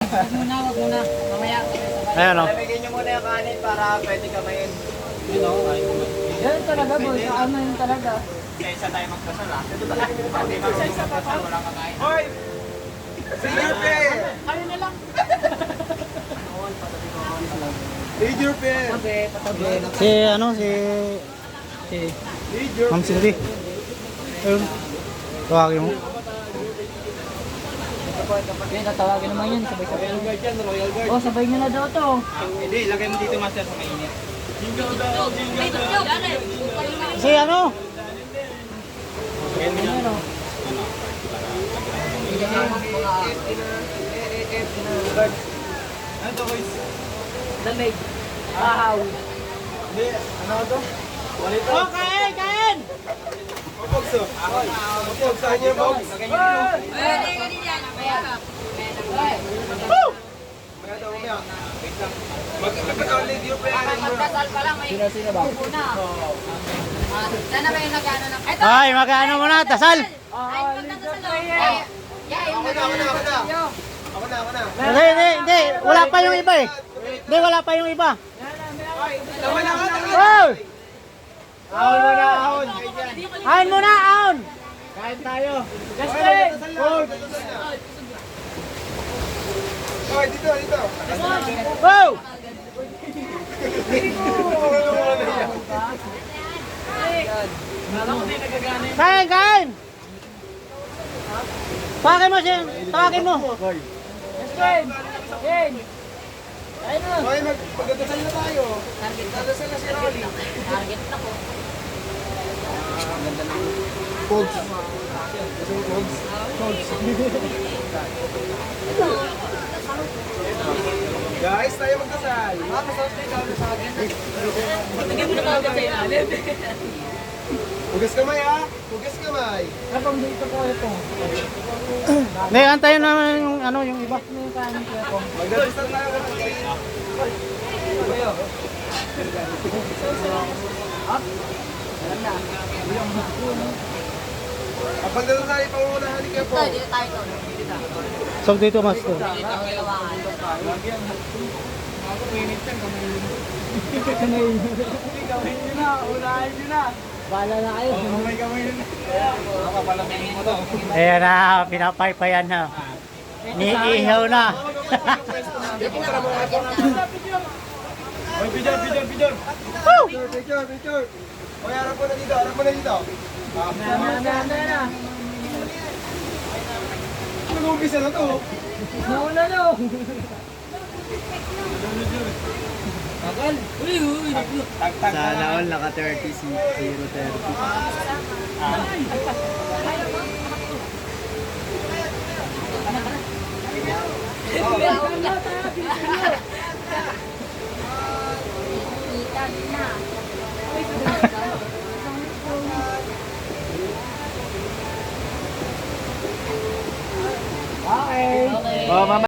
Wag muna. Mamaya. Ayan o. Lamigin nyo muna yung kanin para pwede kamayin. Yan talaga, boy. Ano yun talaga? Isa tayo magdasal ha. Ito talaga yung pati magdasal, walang kakain. Hoy! Senior pair! Kayo na lang. Senior pair! Patabi. Si ano, si Ma'am Cindy. Ayun. Tawagin mo. Yan, tatawagin naman yun. Sabay-sabay. Royal Guard yan, Royal Guard. Oh, sabay nyo na daw to. Hindi, lagay mo dito master sa mainit. Si ano? Ano? Ano to boys? Lamig. Ahaw. Hindi, ano to? Walito. Oh, kain! Pagso. Pagso, saan niyo box? Maya daw, maya. Magkakalit yung payarin mo. Sino ba? Sana ba yung nag-ano ng... Eto! Ay, mag-ano muna, dasal. Ay, magdadasal daw. Ako na. Hindi. Wala pa yung iba eh. Hindi, wala pa yung iba. Laban na. Wow! Ahon mo na, ahon. Kain muna, aon! Kain tayo. Justin! Hoy, dito. Wow! Kain! Tawagin mo siya. Tawagin mo. Justin! Yan! Ayun na! Hoy, magdadasal na tayo. Dadasal na si Rolly. Target na ko. Pogs. Guys, tayo magdasal. Hugas kamay ha. Hugas kamay. Habang dito ko ito. Hindi, antayin naman yung ano, yung iba. Ano yung kanin ko ito? Magdadasal tayo ng kain. Ang pagdadasal, ipangunahan ni Kepo. Ito, dito tayo to. So dito, master. Bala na kayo. Ayan na, pinapaypayan na. Niihaw na. Hoy, picture. Picture. Hoy, harap mo na dito. Na. Nag-umpisa na to. Nauna no. Tagal. Uy. Sana all naka 30 si 030. Okay. Oh, mama.